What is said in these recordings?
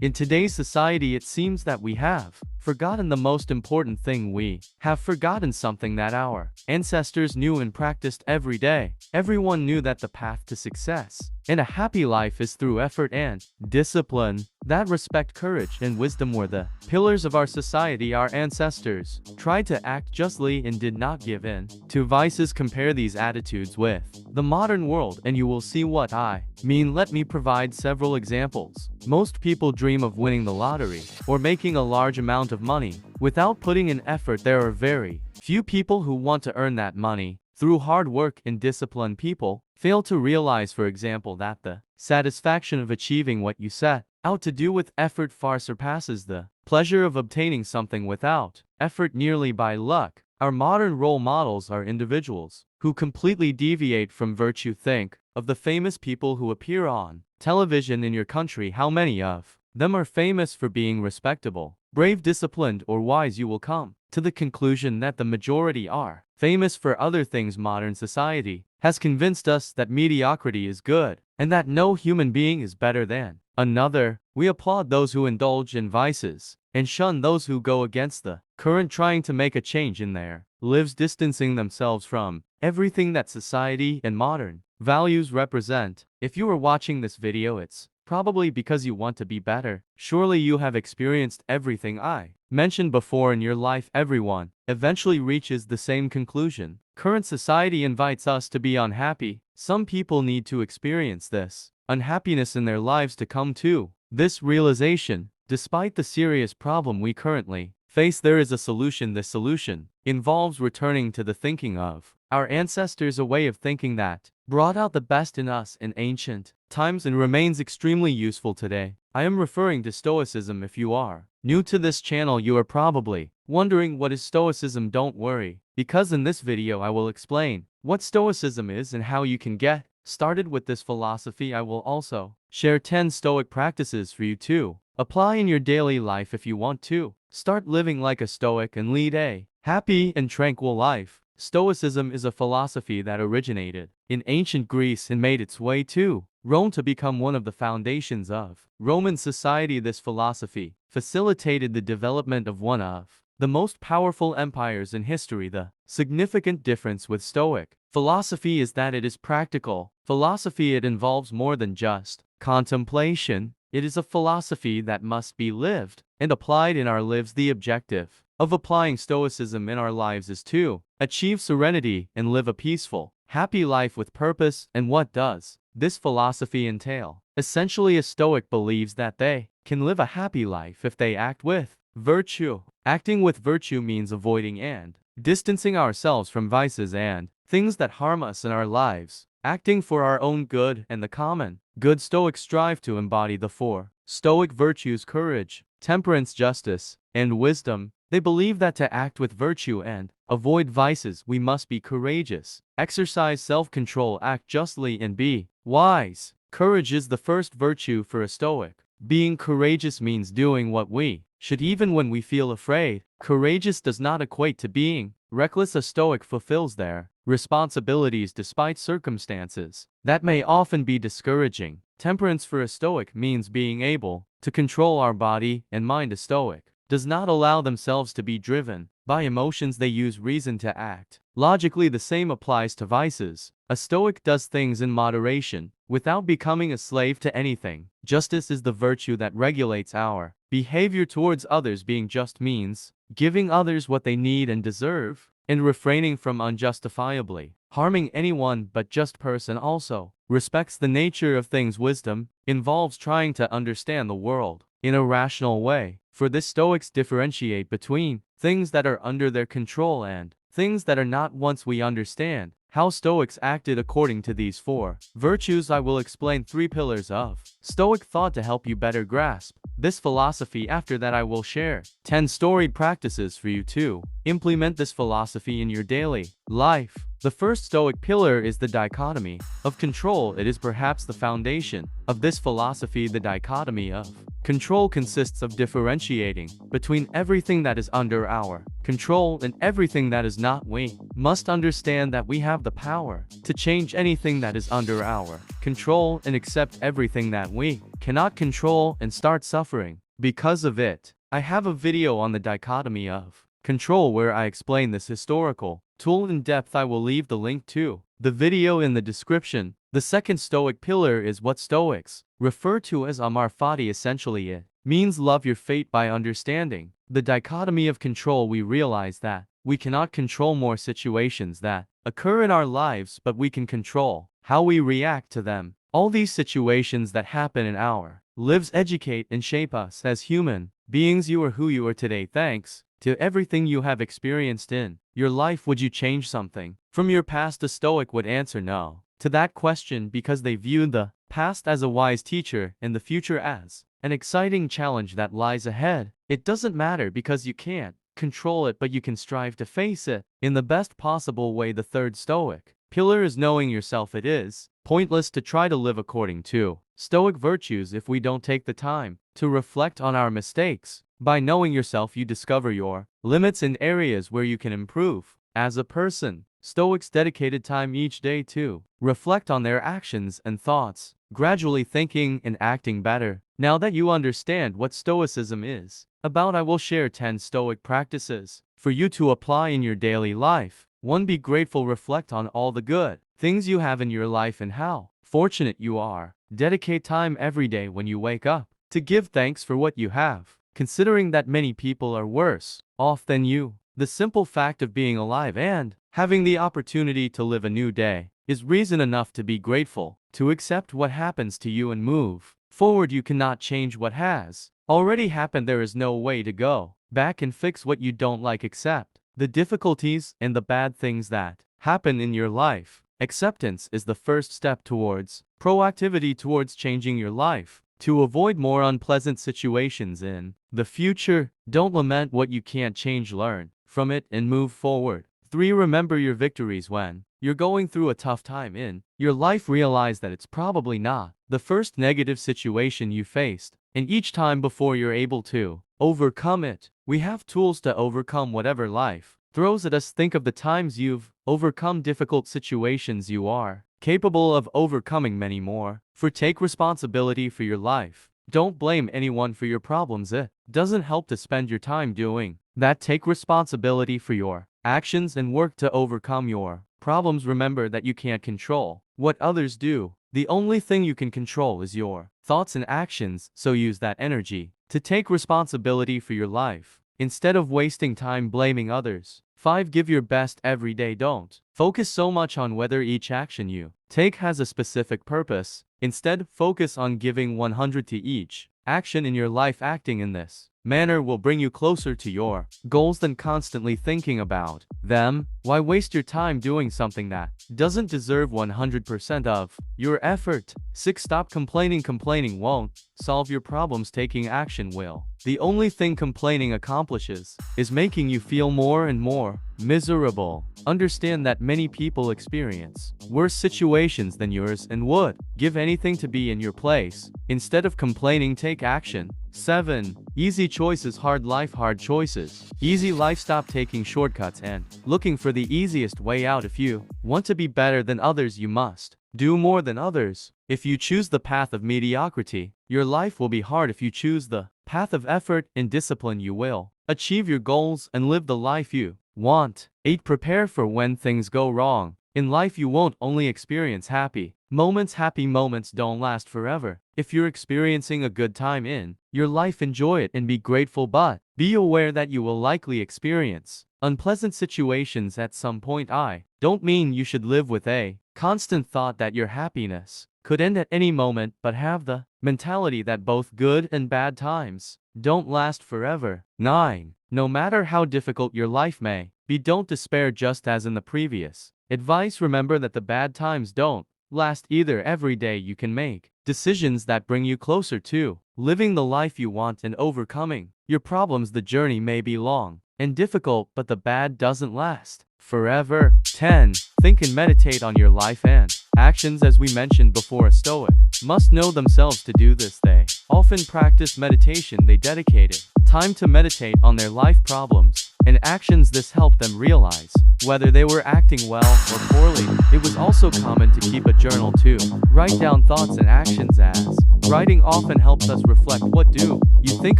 In today's society, it seems that we have forgotten the most important thing. We have forgotten something that our ancestors knew and practiced every day. Everyone knew that the path to success and a happy life is through effort and discipline. That respect, courage, and wisdom were the pillars of our society. Our ancestors tried to act justly and did not give in to vices. Compare these attitudes with the modern world and you will see what I mean. Let me provide several examples. Most people dream of winning the lottery or making a large amount of money without putting in effort. There are very few people who want to earn that money through hard work and discipline. People fail to realize, for example, that the satisfaction of achieving what you set out to do with effort far surpasses the pleasure of obtaining something without effort nearly by luck. Our modern role models are individuals who completely deviate from virtue. Think of the famous people who appear on television in your country. How many of them are famous for being respectable, brave, disciplined, or wise? You will come to the conclusion that the majority are famous for other things. Modern society has convinced us that mediocrity is good and that no human being is better than another. We applaud those who indulge in vices and shun those who go against the current, trying to make a change in their lives, distancing themselves from everything that society and modern values represent. If you are watching this video, it's probably because you want to be better. Surely you have experienced everything I mentioned before in your life. Everyone eventually reaches the same conclusion. Current society invites us to be unhappy. Some people need to experience this unhappiness in their lives to come to this realization. Despite the serious problem we currently face, there is a solution. This solution involves returning to the thinking of our ancestors, a way of thinking that brought out the best in us in ancient times and remains extremely useful today. I am referring to Stoicism. If you are new to this channel, you are probably wondering what is Stoicism. Don't worry, because in this video I will explain what Stoicism is and how you can get started with this philosophy. I will also share 10 Stoic practices for you to apply in your daily life if you want to start living like a Stoic and lead a happy and tranquil life. Stoicism is a philosophy that originated in ancient Greece and made its way to Rome to become one of the foundations of Roman society. This philosophy facilitated the development of one of the most powerful empires in history. The significant difference with Stoic philosophy is that it is practical philosophy. It involves more than just contemplation. It is a philosophy that must be lived and applied in our lives. The objective of applying Stoicism in our lives is to achieve serenity and live a peaceful, happy life with purpose. And what does this philosophy entail? Essentially, a Stoic believes that they can live a happy life if they act with virtue. Acting with virtue means avoiding and distancing ourselves from vices and things that harm us in our lives, acting for our own good and the common good. Stoics strive to embody the four Stoic virtues: courage, temperance, justice, and wisdom. They believe that to act with virtue and avoid vices, we must be courageous, exercise self-control, act justly, and be wise. Courage is the first virtue for a Stoic. Being courageous means doing what we should even when we feel afraid. Courageous does not equate to being reckless. A Stoic fulfills their responsibilities despite circumstances that may often be discouraging. Temperance for a Stoic means being able to control our body and mind. A Stoic does not allow themselves to be driven by emotions. They use reason to act logically. The same applies to vices. A Stoic does things in moderation, without becoming a slave to anything. Justice is the virtue that regulates our behavior towards others. Being just means giving others what they need and deserve, and refraining from unjustifiably harming anyone but just person. Also respects the nature of things. Wisdom involves trying to understand the world in a rational way. For this, Stoics differentiate between things that are under their control and things that are not. Once we understand how Stoics acted according to these four virtues, I will explain 3 pillars of Stoic thought to help you better grasp this philosophy. After that, I will share 10 storied practices for you to implement this philosophy in your daily life. The first Stoic pillar is the dichotomy of control. It is perhaps the foundation of this philosophy. The dichotomy of control consists of differentiating between everything that is under our control and everything that is not. We must understand that we have the power to change anything that is under our control and accept everything that we cannot control and start suffering because of it. I have a video on the dichotomy of control where I explain this historical tool in depth. I will leave the link to the video in the description. The second Stoic pillar is what Stoics refer to as amar fati. Essentially it means love your fate by understanding the dichotomy of control. We realize that we cannot control more situations that occur in our lives, but we can control how we react to them. All these situations that happen in our lives educate and shape us as human beings. You are who you are today thanks to everything you have experienced in your life. Would you change something from your past? A Stoic would answer no to that question because they view the past as a wise teacher and the future as an exciting challenge that lies ahead. It doesn't matter because you can't control it, but you can strive to face it in the best possible way. The third Stoic pillar is knowing yourself. It is pointless to try to live according to Stoic virtues if we don't take the time to reflect on our mistakes. By knowing yourself, you discover your limits and areas where you can improve as a person. Stoics dedicated time each day to reflect on their actions and thoughts, gradually thinking and acting better. Now that you understand what Stoicism is about, I will share 10 Stoic practices for you to apply in your daily life. 1. Be grateful. Reflect on all the good things you have in your life and how fortunate you are. Dedicate time every day when you wake up to give thanks for what you have, considering that many people are worse off than you. The simple fact of being alive and having the opportunity to live a new day is reason enough to be grateful. To accept what happens to you and move forward. You cannot change what has already happened. There is no way to go back and fix what you don't like. Accept the difficulties and the bad things that happen in your life. Acceptance is the first step towards proactivity, towards changing your life. To avoid more unpleasant situations in the future, don't lament what you can't change. Learn from it and move forward. 3. Remember your victories. When you're going through a tough time in your life, realize that it's probably not the first negative situation you faced, and each time before you're able to overcome it. We have tools to overcome whatever life throws at us. Think of the times you've overcome difficult situations. You are capable of overcoming many more. Take responsibility for your life. Don't blame anyone for your problems. It doesn't help to spend your time doing that. Take responsibility for your actions and work to overcome your problems. Remember that you can't control what others do. The only thing you can control is your thoughts and actions, so use that energy to take responsibility for your life instead of wasting time blaming others. 5. Give your best every day. Don't focus so much on whether each action you take has a specific purpose. Instead, focus on giving 100 to each action in your life. Acting in this manner will bring you closer to your goals than constantly thinking about them. Why waste your time doing something that doesn't deserve 100% of your effort? 6. Stop complaining. Complaining won't solve your problems. Taking action will. The only thing complaining accomplishes is making you feel more and more miserable. Understand that many people experience worse situations than yours and would give anything to be in your place. Instead of complaining, take action. 7. Easy choices, hard life. Hard choices, easy life. Stop taking shortcuts and looking for the easiest way out. If you want to be better than others, you must do more than others. If you choose the path of mediocrity, your life will be hard. If you choose the path of effort and discipline, you will achieve your goals and live the life you want. 8. Prepare for when things go wrong. In life, you won't only experience happy moments. Happy moments don't last forever. If you're experiencing a good time in your life, enjoy it and be grateful, but be aware that you will likely experience unpleasant situations at some point. I don't mean you should live with a constant thought that your happiness could end at any moment, but have the mentality that both good and bad times don't last forever. 9. No matter how difficult your life may be, don't despair. Just as in the previous advice, remember that the bad times don't last either. Every day you can make decisions that bring you closer to living the life you want and overcoming your problems. The journey may be long and difficult, but the bad doesn't last forever. 10. Think and meditate on your life and actions. As we mentioned before, a Stoic must know themselves to do this. They often practice meditation. They dedicated time to meditate on their life problems and actions. This helped them realize whether they were acting well or poorly. It was also common to keep a journal too. Write down thoughts and actions, as writing often helps us reflect what do you think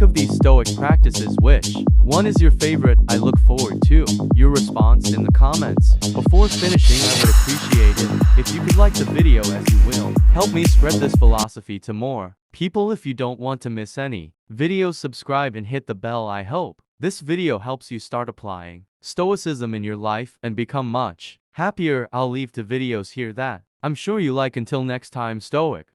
of these Stoic practices. Which one is your favorite? I look forward to your response in the comments. Before finishing, I would appreciate it if you could like the video, as you will help me spread this philosophy to more people. If you don't want to miss any videos, subscribe and hit the bell. I hope this video helps you start applying Stoicism in your life and become much happier. I'll leave the videos here that I'm sure you like. Until next time, Stoic.